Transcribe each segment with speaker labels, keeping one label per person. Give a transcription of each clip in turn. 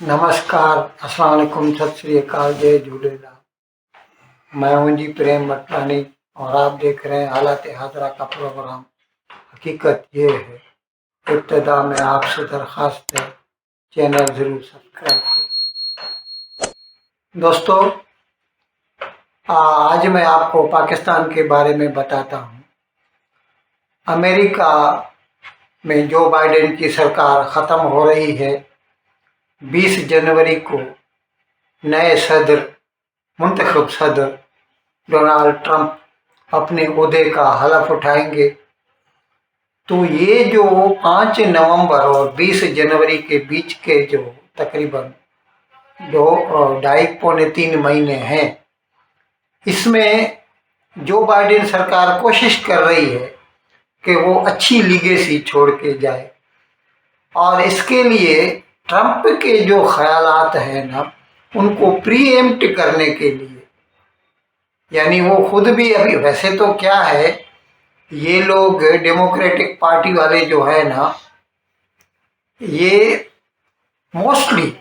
Speaker 1: नमस्कार, अस्सलाम वालेकुम, सत श्री अकाल, जय झूलेलाल। मैं हूं जी प्रेम मटवानी और आप देख रहे हैं हालात हाजरा का प्रोग्राम। हकीकत ये है, इब्तदा में आपसे दरख्वास्त है, चैनल ज़रूर सब्सक्राइब करें। दोस्तों, आज मैं आपको पाकिस्तान के बारे में बताता हूँ। अमेरिका में जो बाइडेन की सरकार ख़त्म हो रही है, 20 जनवरी को नए सदर, मुंतखब सदर डोनाल्ड ट्रंप अपने ओहदे का हलफ उठाएंगे। तो ये जो 5 नवंबर और 20 जनवरी के बीच के जो तकरीबन 2.5-3 हैं, इसमें जो बाइडेन सरकार कोशिश कर रही है कि वो अच्छी लीगेसी छोड़ के जाए, और इसके लिए ट्रंप के जो ख्यालात हैं ना, उनको प्रीएम्प्ट करने के लिए, यानी वो खुद भी अभी, वैसे तो क्या है, ये लोग डेमोक्रेटिक पार्टी वाले जो है ना, ये मोस्टली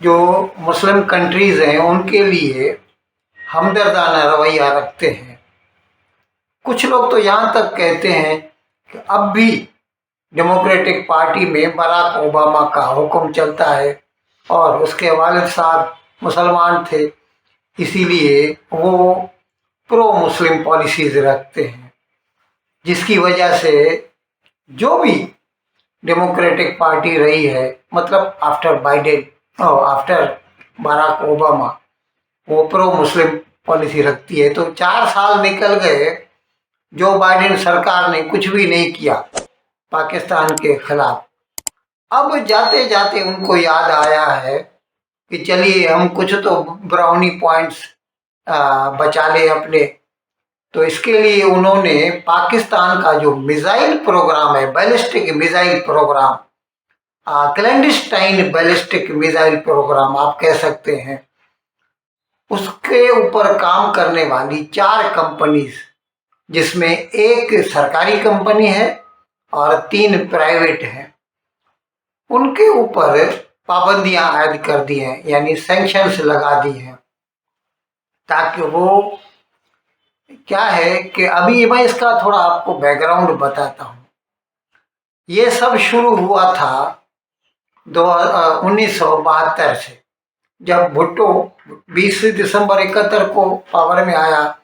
Speaker 1: जो मुस्लिम कंट्रीज हैं उनके लिए हमदर्दाना रवैया रखते हैं। कुछ लोग तो यहाँ तक कहते हैं कि अब भी डेमोक्रेटिक पार्टी में बराक ओबामा का हुक्म चलता है और उसके वालिद साहब मुसलमान थे, इसीलिए वो प्रो मुस्लिम पॉलिसीज रखते हैं, जिसकी वजह से जो भी डेमोक्रेटिक पार्टी रही है, मतलब आफ्टर बाइडेन और आफ्टर बराक ओबामा, वो प्रो मुस्लिम पॉलिसी रखती है। तो 4 साल निकल गए, जो बाइडेन सरकार ने कुछ भी नहीं किया पाकिस्तान के खिलाफ। अब जाते जाते उनको याद आया है कि चलिए हम कुछ तो ब्राउनी पॉइंट्स बचा ले अपने। तो इसके लिए उन्होंने पाकिस्तान का जो मिसाइल प्रोग्राम है, ballistic missile program, clandestine ballistic missile program आप कह सकते हैं, उसके ऊपर काम करने वाली 4 कंपनीज, जिसमें एक सरकारी कंपनी है और 3 प्राइवेट हैं, उनके ऊपर पाबंदियां आयद कर दी हैं, यानी सैंक्शंस लगा दी हैं, ताकि वो क्या है कि अभी मैं इसका थोड़ा आपको बैकग्राउंड बताता हूँ। ये सब शुरू हुआ था 1972 से, जब भुट्टो 20 दिसंबर 71 को पावर में आया,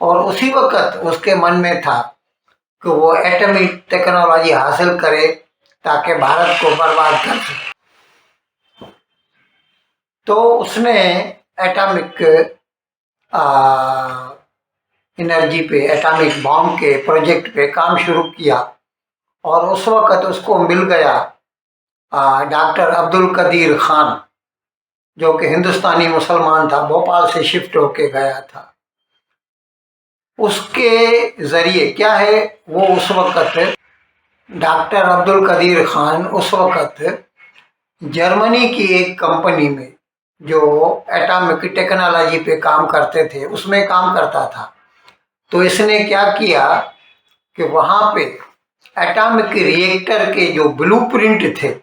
Speaker 1: और उसी वक्त उसके मन में था कि वो एटॉमिक टेक्नोलॉजी हासिल करे ताकि भारत को बर्बाद कर सके। तो उसने एटॉमिक एनर्जी पे, एटॉमिक बॉम्ब के प्रोजेक्ट पे काम शुरू किया, और उस वक्त उसको मिल गया डॉक्टर अब्दुल कदीर खान, जो कि हिंदुस्तानी मुसलमान था, भोपाल से शिफ्ट होके गया था। उसके जरिए क्या है, वो उस वक्त डॉक्टर अब्दुल कदीर खान उस वक्त जर्मनी की एक कंपनी में जो एटॉमिक टेक्नोलॉजी पे काम करते थे, उसमें काम करता था। तो इसने क्या किया कि वहाँ पे एटॉमिक रिएक्टर के जो ब्लूप्रिंट थे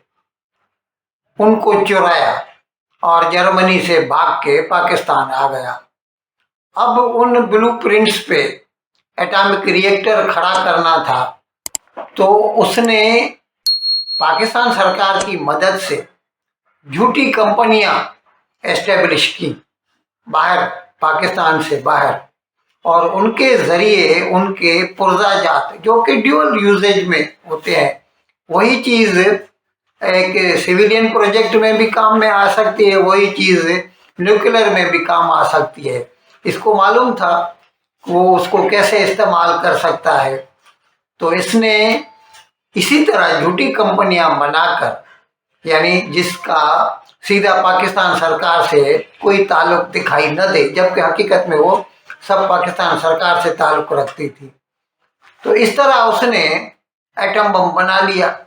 Speaker 1: उनको चुराया और जर्मनी से भाग के पाकिस्तान आ गया। अब उन ब्लूप्रिंट्स पे एटॉमिक रिएक्टर खड़ा करना था, तो उसने पाकिस्तान सरकार की मदद से झूठी कंपनियां एस्टेब्लिश की बाहर, पाकिस्तान से बाहर, और उनके जरिए उनके पुर्जाजात जो कि ड्यूअल यूजेज में होते हैं, वही चीज़ एक सिविलियन प्रोजेक्ट में भी काम में आ सकती है, वही चीज़ न्यूक्लियर में भी काम आ सकती है। इसको मालूम था वो उसको कैसे इस्तेमाल कर सकता है। तो इसने इसी तरह झूठी कंपनियां बनाकर, यानी जिसका सीधा पाकिस्तान सरकार से कोई ताल्लुक दिखाई न दे, जबकि हकीकत में वो सब पाकिस्तान सरकार से ताल्लुक रखती थी, तो इस तरह उसने एटम बम बना लिया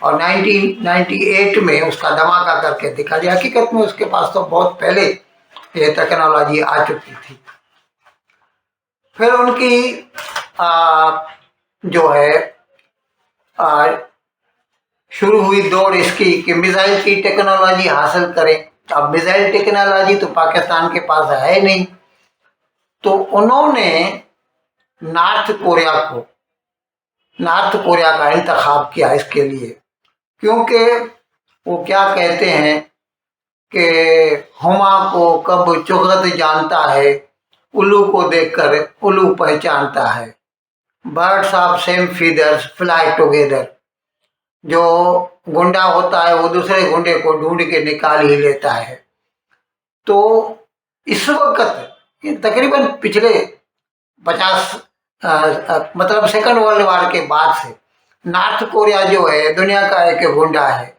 Speaker 1: और 1998 में उसका धमाका करके दिखा दिया। हकीकत में उसके पास तो बहुत पहले ये टेक्नोलॉजी आ चुकी थी। फिर उनकी जो है शुरू हुई दौड़ इसकी कि मिसाइल की टेक्नोलॉजी हासिल करें। अब मिसाइल टेक्नोलॉजी तो पाकिस्तान के पास है नहीं, तो उन्होंने नॉर्थ कोरिया का इंतखाब किया इसके लिए, क्योंकि वो क्या कहते हैं कि हुमा को कब चुगत जानता है, उल्लू को देखकर उल्लू पहचानता है। Birds of same feathers fly together. जो गुंडा होता है वो दूसरे गुंडे को ढूंढ के निकाल ही लेता है। तो इस वक्त तकरीबन पिछले 50 मतलब सेकंड वर्ल्ड वार के बाद से नॉर्थ कोरिया जो है दुनिया का एक गुंडा है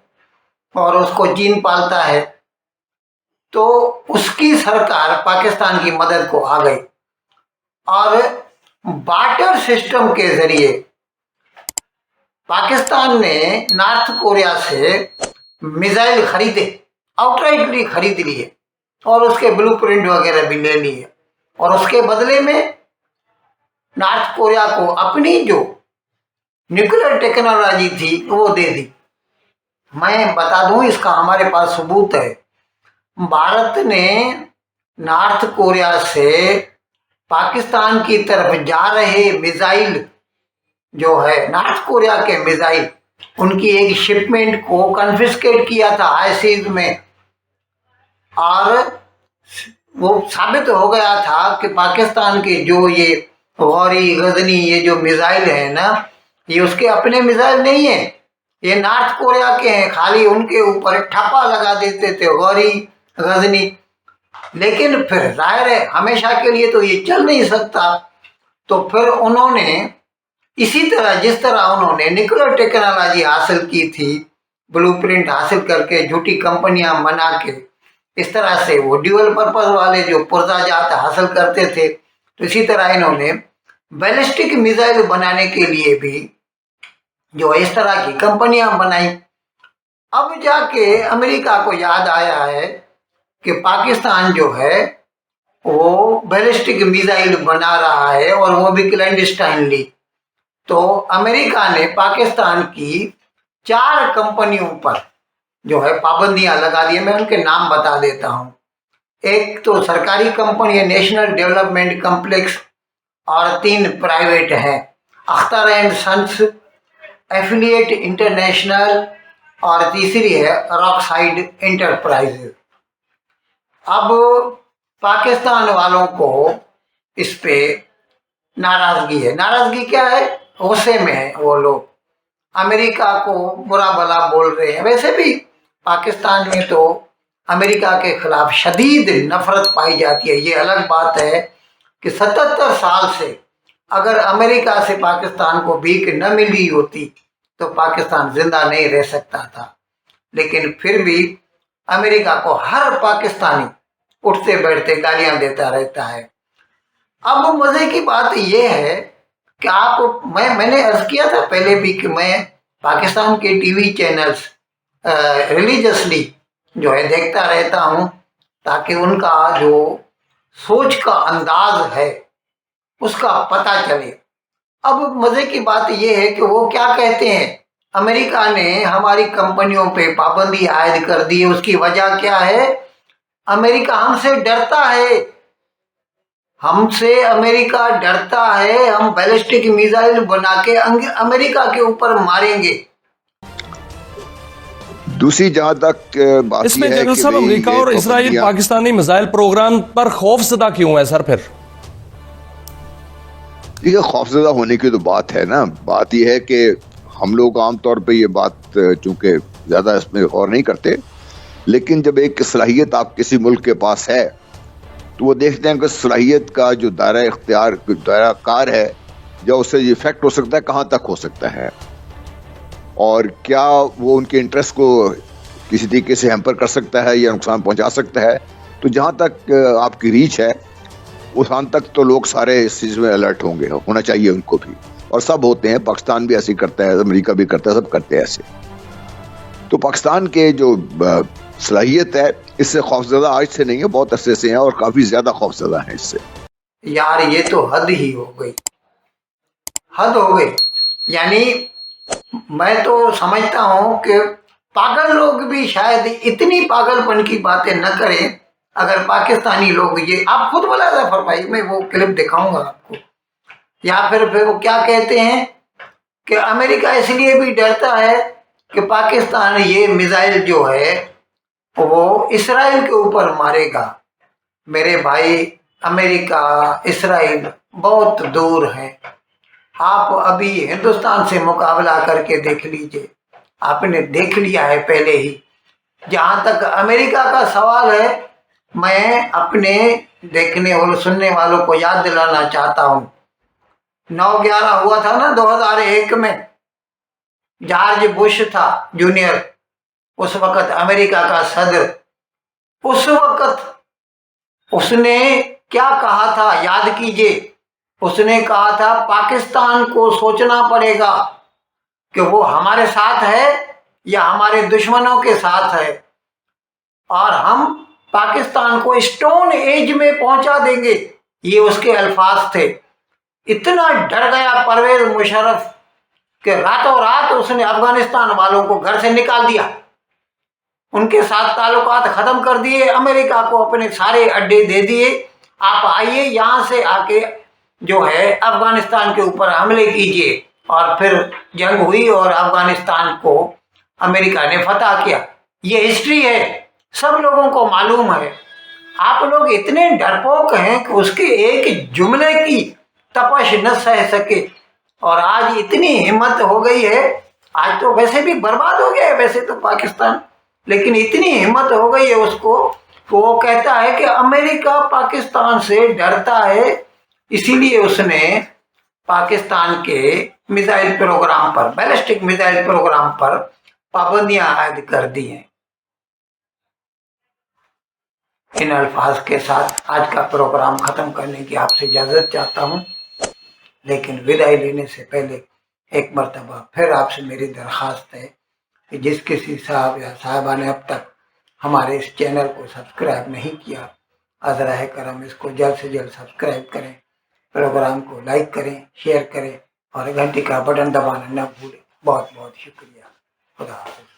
Speaker 1: और उसको चीन पालता है। तो उसकी सरकार पाकिस्तान की मदद को आ गई और बार्टर सिस्टम के जरिए पाकिस्तान ने नॉर्थ कोरिया से मिसाइल खरीदे, आउटराइटली खरीद लिए और उसके ब्लूप्रिंट वगैरह भी ले लिए, और उसके बदले में नॉर्थ कोरिया को अपनी जो न्यूक्लियर टेक्नोलॉजी थी वो दे दी। मैं बता दूं, इसका हमारे पास सबूत है। भारत ने नॉर्थ कोरिया से पाकिस्तान की तरफ जा रहे मिसाइल जो है, नॉर्थ कोरिया के मिसाइल, उनकी एक शिपमेंट को कन्फिस्केट किया था हाई सीज में, और वो साबित हो गया था कि पाकिस्तान के जो ये गौरी गजनी ये जो मिसाइल है ना, ये उसके अपने मिसाइल नहीं है, ये नॉर्थ कोरिया के हैं। खाली उनके ऊपर ठप्पा लगा देते थे गौरी गजनी, लेकिन फिर जाहिर है हमेशा के लिए तो ये चल नहीं सकता। तो फिर उन्होंने इसी तरह जिस तरह उन्होंने न्यूक्लियर टेक्नोलॉजी हासिल की थी, ब्लूप्रिंट हासिल करके झूठी कंपनियां बना के, इस तरह से वो ड्यूअल पर्पस वाले जो पुर्जाजात हासिल करते थे, तो इसी तरह इन्होंने बैलिस्टिक मिसाइल बनाने के लिए भी जो इस तरह की कंपनियां बनाई। अब जाके अमेरिका को याद आया है कि पाकिस्तान जो है वो बैलिस्टिक मिसाइल बना रहा है और वो भी क्लैंडस्टाइनली। तो अमेरिका ने पाकिस्तान की 4 कंपनियों पर जो है पाबंदियां लगा दी। मैं उनके नाम बता देता हूँ। एक तो सरकारी कंपनी है नेशनल डेवलपमेंट कॉम्प्लेक्स, और 3 प्राइवेट हैं, Akhtar and sons, affiliate international, और तीसरी है रॉकसाइड एंटरप्राइजेज। अब पाकिस्तान वालों को इस पे नाराजगी है। नाराजगी क्या है? गुस्से में है वो लोग, अमेरिका को बुरा भला बोल रहे हैं। वैसे भी पाकिस्तान में तो अमेरिका के खिलाफ शदीद नफरत पाई जाती है। ये अलग बात है कि 77 साल से अगर अमेरिका से पाकिस्तान को भीख न मिली होती तो पाकिस्तान जिंदा नहीं रह सकता था, लेकिन फिर भी अमेरिका को हर पाकिस्तानी उठते बैठते गालियां देता रहता है। अब मजे की बात यह है कि मैंने अर्ज किया था पहले भी कि मैं पाकिस्तान के टीवी चैनल्स रिलीजियसली जो है देखता रहता हूं, ताकि उनका जो सोच का अंदाज है उसका पता चले। अब मजे की बात यह है कि वो क्या कहते हैं, अमेरिका ने हमारी कंपनियों पे पाबंदी आयद कर दी है। उसकी वजह क्या है? अमेरिका हमसे डरता है, अमेरिका डरता है। हम बैलिस्टिक मिसाइल बना के अमेरिका के ऊपर मारेंगे।
Speaker 2: दूसरी जहां तक बात
Speaker 3: इसमें जनरल साहब, अमेरिका और इजराइल पाकिस्तानी मिसाइल प्रोग्राम पर खौफजदा क्यों है सर? फिर
Speaker 2: देखिए, खौफजदा होने की तो बात है ना। बात यह है कि हम लोग आमतौर पे ये बात चूंकि ज्यादा इसमें गौर नहीं करते, लेकिन जब एक सलाहियत आप किसी मुल्क के पास है तो वो देखते हैं कि सलाहियत का जो दायरा इख्तियार दायरा कार है, जो उससे इफेक्ट हो सकता है, कहाँ तक हो सकता है, और क्या वो उनके इंटरेस्ट को किसी तरीके से हैम्पर कर सकता है या नुकसान पहुंचा सकता है। तो जहाँ तक आपकी रीच है उस तक तो लोग सारे इस चीज़ में अलर्ट होंगे, होना चाहिए उनको भी, और सब होते हैं। पाकिस्तान भी ऐसे करता है, अमेरिका भी करता है, सब करते हैं ऐसे। तो पाकिस्तान के जो सलाहियत है इससे खौफजदा आज से नहीं है, बहुत अरसे से है और काफ़ी ज़्यादा खौफजदा है इससे।
Speaker 1: यार ये तो हद ही हो गई, हद हो गई। यानी मैं तो समझता हूँ कि पागल लोग भी शायद इतनी पागलपन की बातें न करें अगर पाकिस्तानी लोग ये, आप खुद बोला जफर भाई, मैं वो क्लिप दिखाऊंगा आपको। या फिर वो क्या कहते हैं कि अमेरिका इसलिए भी डरता है कि पाकिस्तान ये मिसाइल जो है वो इसराइल के ऊपर मारेगा। मेरे भाई, अमेरिका इसराइल बहुत दूर है। आप अभी हिंदुस्तान से मुकाबला करके देख लीजिए, आपने देख लिया है पहले ही। जहाँ तक अमेरिका का सवाल है, मैं अपने देखने और सुनने वालों को याद दिलाना चाहता हूँ, 9/11 हुआ था ना 2001 में, जॉर्ज बुश था जूनियर, उस वक्त अमेरिका का सदर। उस वक्त उसने क्या कहा था याद कीजिए। उसने कहा था पाकिस्तान को सोचना पड़ेगा कि वो हमारे साथ है या हमारे दुश्मनों के साथ है, और हम पाकिस्तान को स्टोन एज में पहुंचा देंगे, ये उसके अल्फाज थे। इतना डर गया परवेज मुशर्रफ कि रातों रात उसने अफगानिस्तान वालों को घर से निकाल दिया, उनके साथ ताल्लुकात खत्म कर दिए, अमेरिका को अपने सारे अड्डे दे दिए, आप आइए यहाँ से आके जो है अफगानिस्तान के ऊपर हमले कीजिए। और फिर जंग हुई और अफगानिस्तान को अमेरिका ने फतह किया। ये हिस्ट्री है, सब लोगों को मालूम है। आप लोग इतने डरपोक हैं कि उसके एक जुमले की तपश न सह सके, और आज इतनी हिम्मत हो गई है। आज तो वैसे भी बर्बाद हो गया है वैसे तो पाकिस्तान, लेकिन इतनी हिम्मत हो गई है उसको, वो कहता है कि अमेरिका पाकिस्तान से डरता है, इसीलिए उसने पाकिस्तान के मिसाइल प्रोग्राम पर, बैलिस्टिक मिसाइल प्रोग्राम पर पाबंदियां आयद कर दी हैं। इन अल्फाज के साथ आज का प्रोग्राम खत्म करने की आपसे इजाजत चाहता हूं, लेकिन विदाई लेने से पहले एक मर्तबा फिर आपसे मेरी दरख्वास्त है कि जिस किसी साहब या साहिबा ने अब तक हमारे इस चैनल को सब्सक्राइब नहीं किया, अज़रा करम इसको जल्द से जल्द सब्सक्राइब करें, प्रोग्राम को लाइक करें, शेयर करें और घंटी का बटन दबाना न भूलें। बहुत बहुत शुक्रिया। खुदा हाफ़िज़।